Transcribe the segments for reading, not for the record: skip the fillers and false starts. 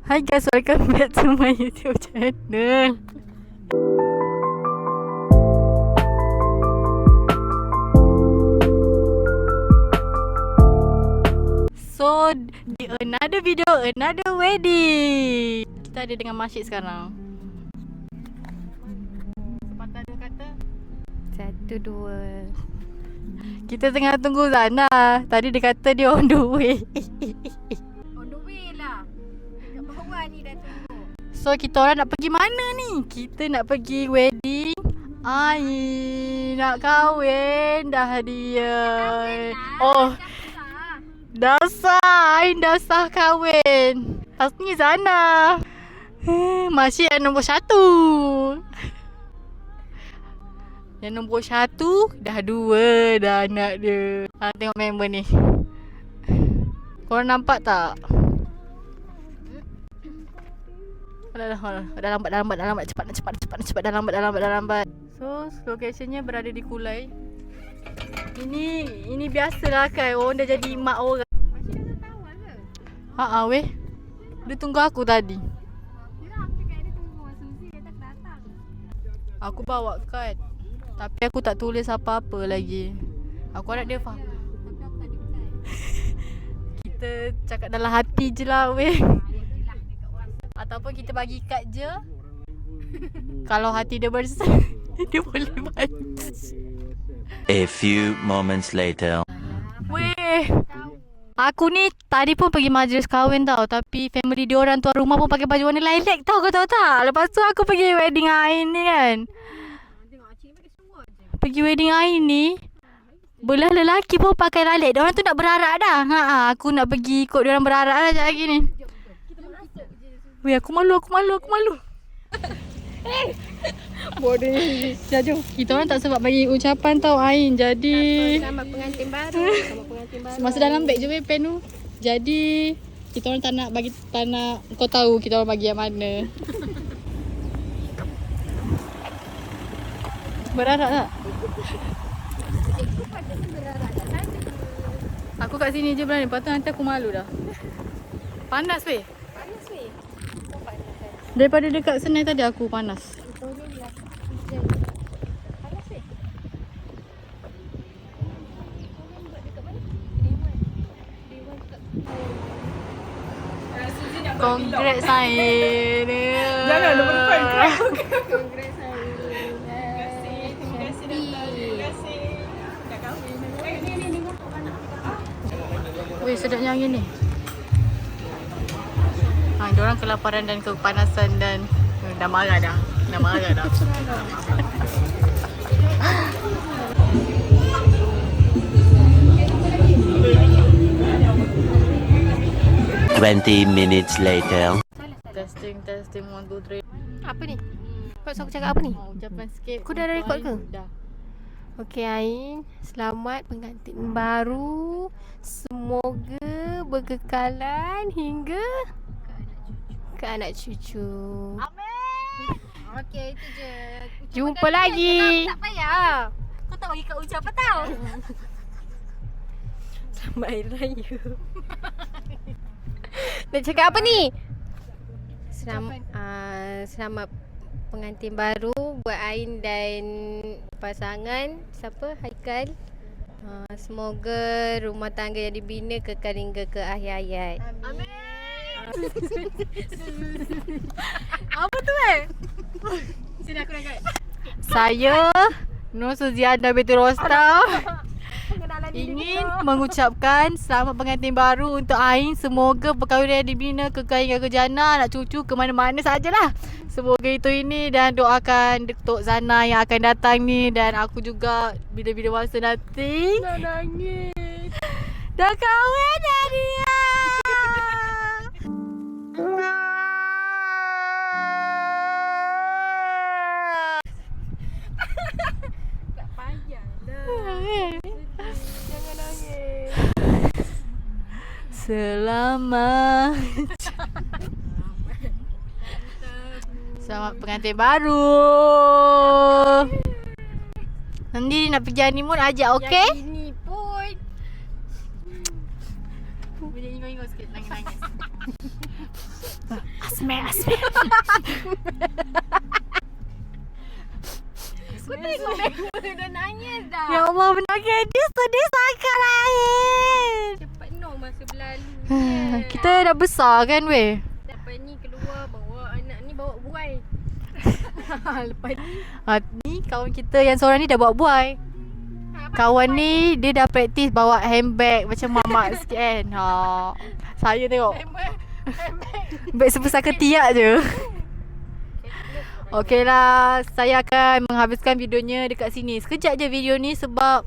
Hi guys, welcome back to my YouTube channel. So, di another video, another wedding. Kita ada dengan Masyid sekarang. Sepatah dua kata. 1, 2. Kita tengah tunggu Zana. Tadi dia kata dia on the way. On the way lah. Dekat bawah ni dah tunggu. So kita orang nak pergi mana ni? Kita nak pergi wedding Ain. Nak kahwin dah dia. Oh, dah sah. Ain dah sah kahwin. Lepas ni Zana. Masih yang nombor 1. Yang nombor 1 dah 2 dah anak dia. Tengok member ni. Korang nampak tak? Dah lambat. Cepat dah lambat. So, locationnya berada di Kulai. Ini biasalah kan, orang dah jadi mak orang. Masih dah tahu ke? Weh. Dia tunggu aku tadi. Kira aku cakap dia tunggu Suzy, dia tak datang. Aku bawa kad. Tapi aku tak tulis apa-apa lagi. Aku harap dia faham. Tapi aku tak ada pesan. Kita cakap dalam hati je lah weh. Ataupun kita bagi kad je. Kalau hati dia bersih, dia boleh baca. A few moments later. Weh, aku ni tadi pun pergi majlis kahwin tau. Tapi family dia orang tuan rumah pun pakai baju warna lilac tau, kau tahu tak? Lepas tu aku pergi wedding Ain ni kan. Tengok Acik ni pakai semua je. Pergi wedding Ain ni, belah lelaki pun pakai lilac. Diorang tu nak berarak dah. Aku nak pergi ikut diorang berarak lah sekejap lagi ni. Kita masuk je. Weh, aku malu. Bodohnya. Jom. Kita orang tak sempat bagi ucapan tau Ain. Jadi Selamat pengantin baru. masa dalam beg je weh pen tu. Jadi kita orang tak nak kau tahu kita orang bagi yang mana. Berarak tak? Aku kat sini je berani. Lepas tu nanti aku malu dah. Panas weh. Panas weh. Kau panas kan? Daripada dekat Senai tadi aku panas. Betul je lah. Panas weh. Congrats Ain. Jangan lupa depan crowd. Congrats hari. Terima kasih datang. Terima kasih. Dah kahwin. Ni. Weh, sedapnya angin ni. Diorang kelaparan dan kepanasan dan dah marah dah. 20 minutes later. Testing 1 2 3. Apa ni? Kau suruh aku cakap apa ni? Ucapan sikit. Kau dah record ke? Dah. Okey Ain, selamat pengantin baru. Semoga berkekalan hingga ke anak cucu. Amin. Okey, itu je. Jumpa lagi. Tak payah. Kau tak bagi kat ucapan tau. Selamat Hari Raya. Nak cakap apa ni? Selamat pengantin baru buat Ain dan pasangan siapa? Haikal. Semoga rumah tangga yang dibina kekal hingga ke akhir hayat. Amin. Apa tu Sini aku nak. Saya Nur Suziana binti Rostam ingin mengucapkan selamat pengantin baru untuk Ain. Semoga perkahwinan dibina kekal hingga ke jannah, anak cucu ke mana-mana sajalah. Semoga itu ini dan doakan Datuk Zana yang akan datang ni dan aku juga bila-bila masa nanti. Nak nangis. Dah kahwin dah dia. Tak payah dah. Jangan nangis. Selamat pengantin baru. Nanti nak pergi honeymoon ajak, okey? Yang ini pun. Boleh ingat-ingat sikit, nangis-nangis. Asmek. Aku tengok dah nangis dah. Ya Allah, menangis. Dia sedih sangat lahir. Cepat no masa berlalu. Kita dah besar kan weh? Lepas ni keluar bawa anak ni bawa buai. Lepas ni Ni kawan kita yang seorang ni dah bawa buai. Kawan ni dia dah praktis bawa handbag macam mamak sikit kan. Saya tengok beg sebesar ketiak je. Okey lah, saya akan menghabiskan videonya dekat sini. Sekejap je video ni sebab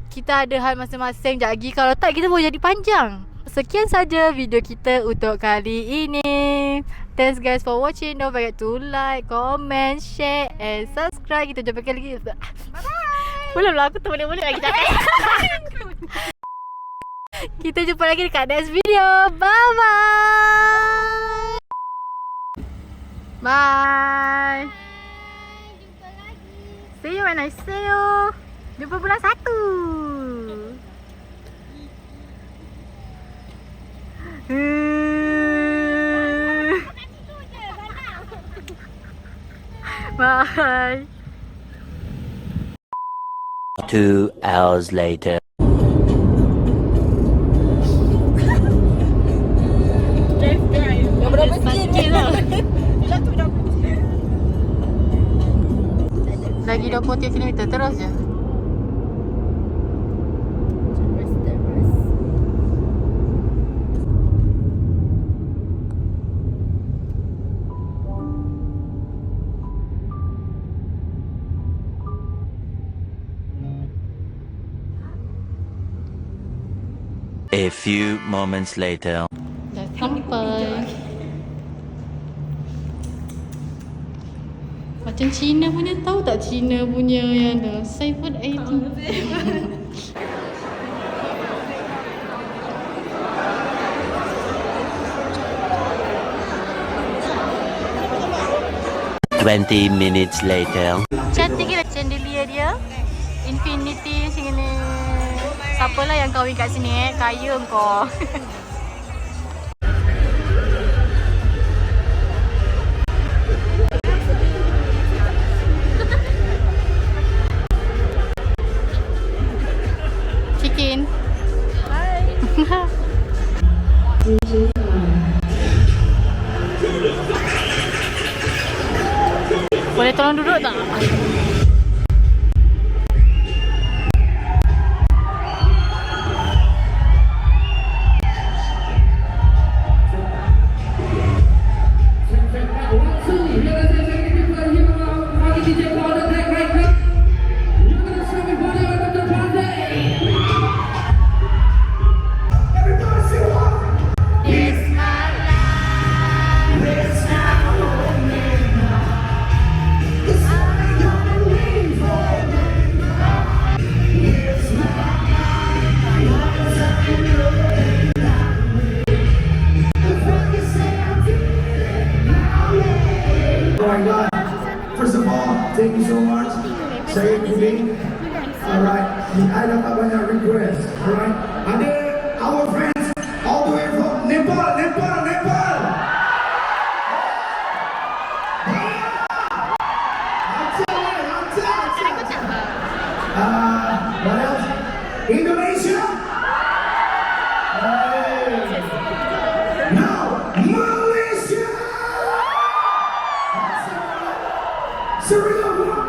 kita ada hal masing-masing. Sekejap lagi, kalau tak kita boleh jadi panjang. Sekian saja video kita untuk kali ini. Thanks guys for watching. Don't forget to like, comment, share and subscribe. Kita jumpa lagi. Bye bye. Belum lah, aku terboleh-boleh lagi cakap. Kita jumpa lagi dekat next video. Bye bye. Bye. jumpa lagi. See you when I see you. Jumpa bulan 1. Bye. 2 hours later. Dah berapa sikit lah. Lagi 23 km terus je. A few moments later. Dah sampai. Macam Cina punya, tahu tak Cina punya yang ada Cyber ID. Twenty minutes later. Cantik ke chandelier dia? Infinity macam ni. Siapalah yang kahwin kat sini kaya kau. Chicken. Hi. Boleh tolong duduk tak? First of all, thank you so much. Saya Kuding. Alright, ada tak banyak request. Alright, ada our friends all the way from Nepal. What else? Indonesia. Now, Malaysia. Sri Lanka.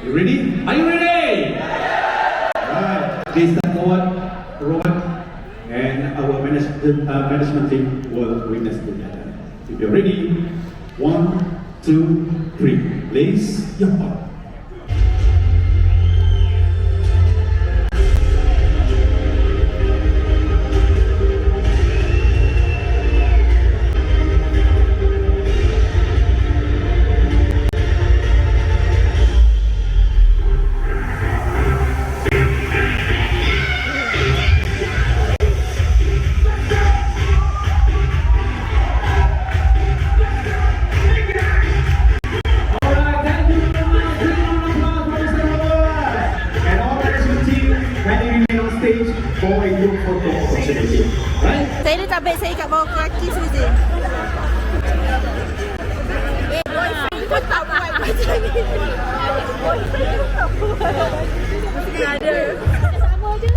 You ready? Are you ready? Alright, please step forward, Rowan, and our management team will witness together. If you're ready, 1, 2, 3. Please, jump up. group photo opportunity. Right? Saya ni tak baik saya kat bawah kaki Suzy. Boyfriend pun tak buat macam ni. Boyfriend pun tak buat. Mesti ada. Sama je.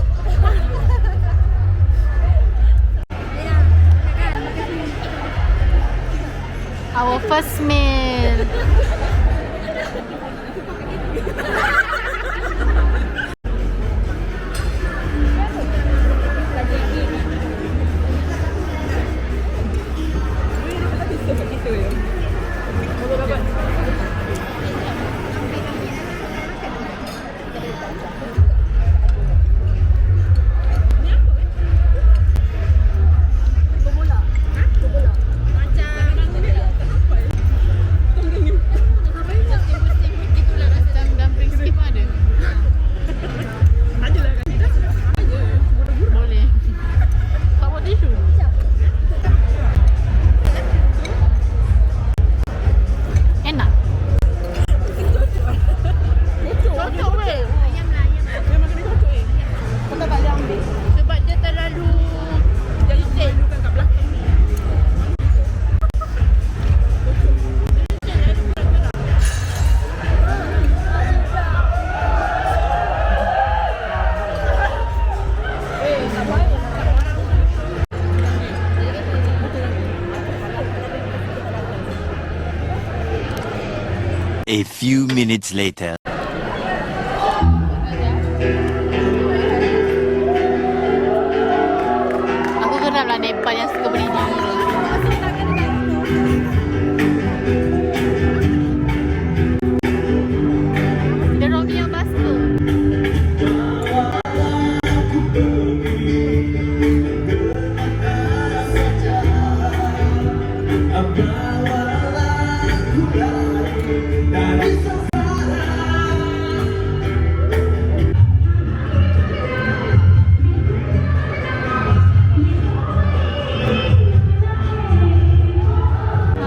Our first meal. A few minutes later. Aku geram lah Nepal yang suka berdiri. Dia Romi yang basuh.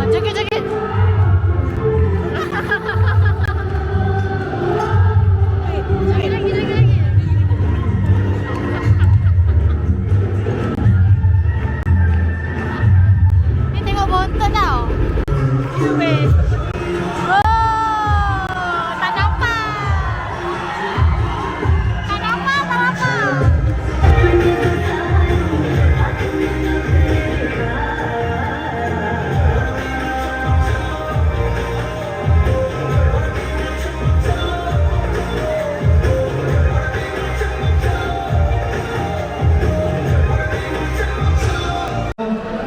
Joget-joget. Lagi. Ni tengok bontot tau. Oh, tak nampak. Tak nampak.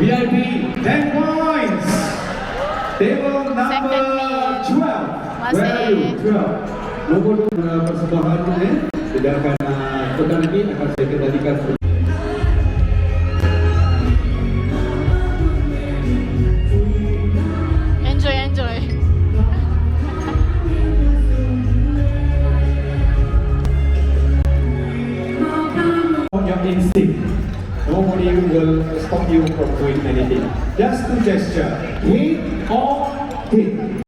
VIP 10 points. Table number 12. Where are you? 12. Nombor persembahan ni tidak akan sebentar lagi akan saya kembalikan. Enjoy. On your instinct. Nobody will stop you from doing anything. Just to gesture. Hit or hit.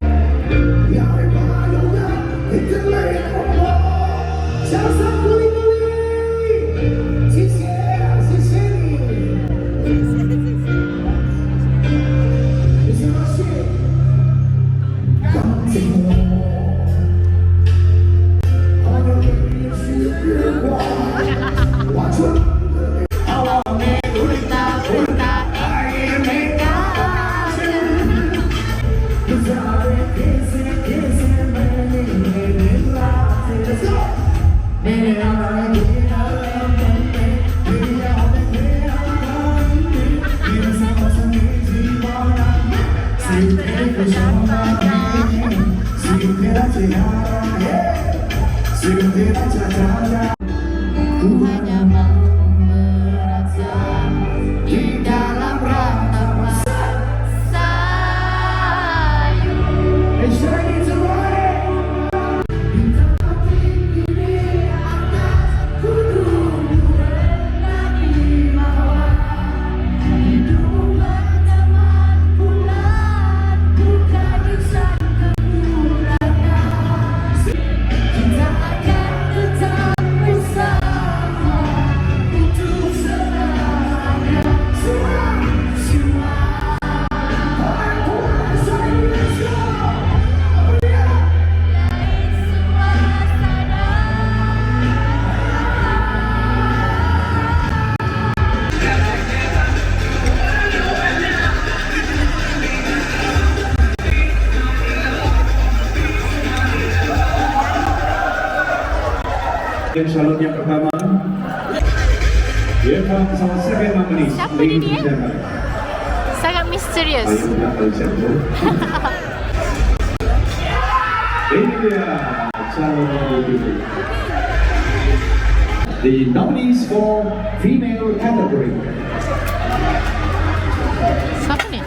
Hanya mau merasa di dalam rantau sayu. Kita akan tetap bersama. Dan calon yang pertama. Here comes our second nominee. Siapa dia ni, sangat misterius. Ayo belakang center. Ini dia calon nomor 7. The nominees for female category. Siapa ni?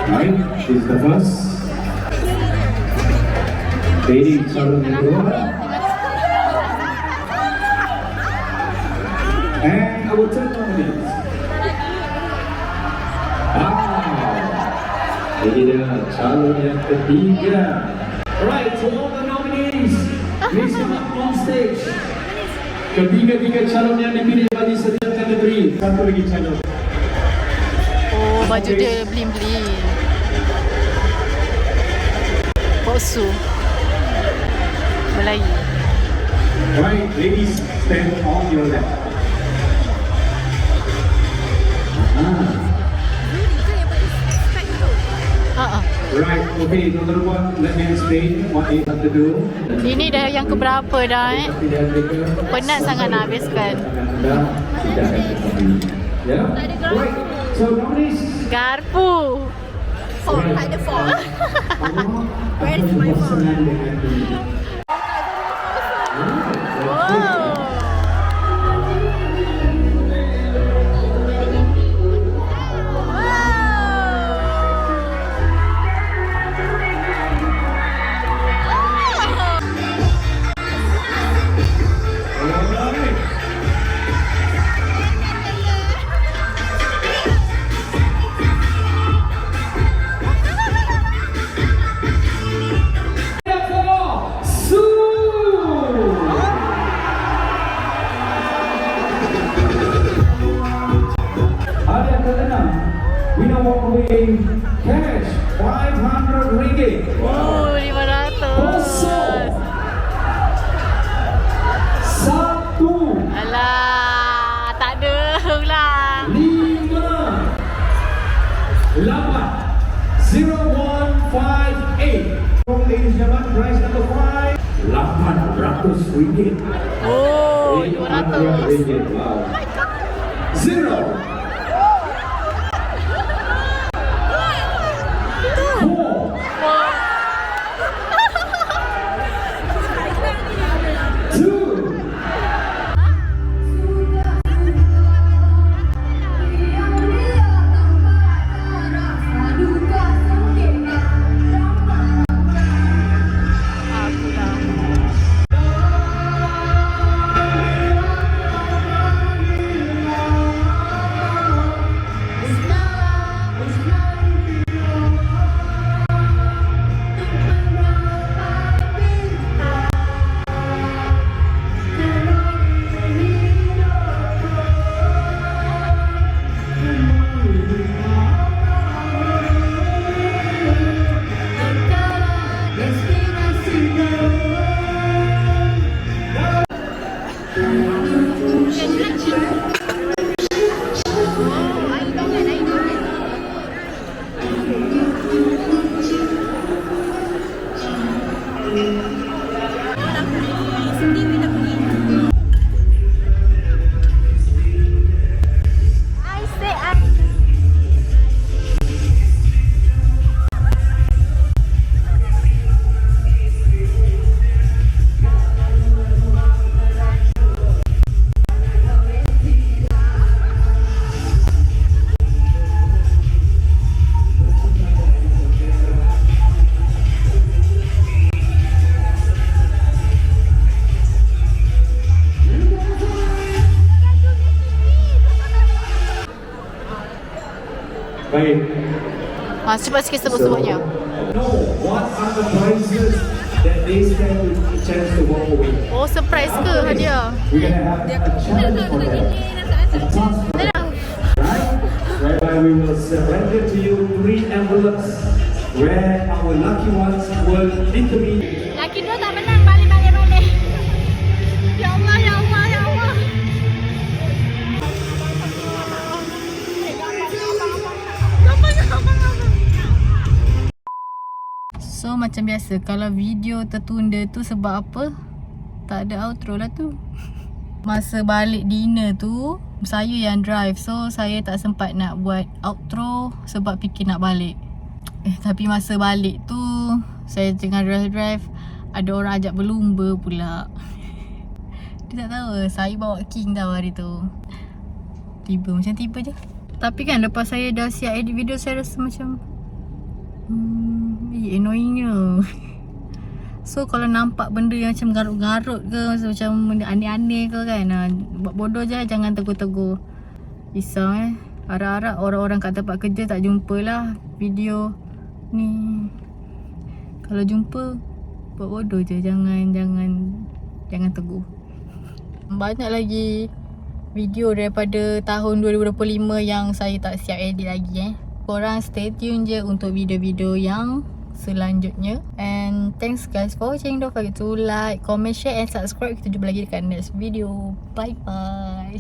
Right, is the first. Lady calon yang kedua. And our third nominees. Ini dia calon yang ketiga. Alright, to all the nominees, please come up on stage. Ketiga-tiga calon yang dipilih bagi setiap kategori. Satu lagi calon. Oh, baju dia bling-bling. Boksu Melayu. Alright, ladies, stand on your left. Right, okay, number one, let me explain what you have to do. Ini dah yang keberapa dah Penat sangat nak habiskan. Yeah? Right, so nominees. Garpu. Ada 4. Where is my phone? Winner walk away cash 500 ringgit. Oh, 500. Kosong. 1. Alah, tak ada lah. 5. 8. 0158. Ladies and gentlemen, prize number 5. 800 ringgit. Oh, 800 ringgit. Wow. 0. 'Baik. Cepat sikit sebut-sebutnya. No, what are the prizes that they stand a chance to walk away? Oh, surprise ke hadiah? We're gonna have a challenge for them. A task for them. Right? Whereby we will surrender to you 3 envelopes where our lucky ones will intervene. Laki dua tak menang, balik. Ya Allah, ya Allah, ya Allah. So macam biasa, kalau video tertunda tu sebab apa? Tak ada outro lah tu. Masa balik dinner tu saya yang drive, so saya tak sempat nak buat outro sebab fikir nak balik. Tapi masa balik tu saya tengah drive, ada orang ajak berlumba pula. Dia tak tahu saya bawa king tau hari tu. Tiba je. Tapi kan lepas saya dah siap edit video, saya rasa macam annoyingnya. So kalau nampak benda yang macam garut-garut ke, macam benda aneh-aneh ke kan, buat bodoh je, jangan tegur-tegur. Risau harap-harap orang-orang kat tempat kerja tak jumpalah video ni. Kalau jumpa, buat bodoh je, jangan tegur. Banyak lagi video daripada tahun 2025 yang saya tak siap edit lagi Korang stay tune je untuk video-video yang selanjutnya. And thanks guys for watching. Don't forget to like, comment, share and subscribe. Kita jumpa lagi dekat next video. Bye bye.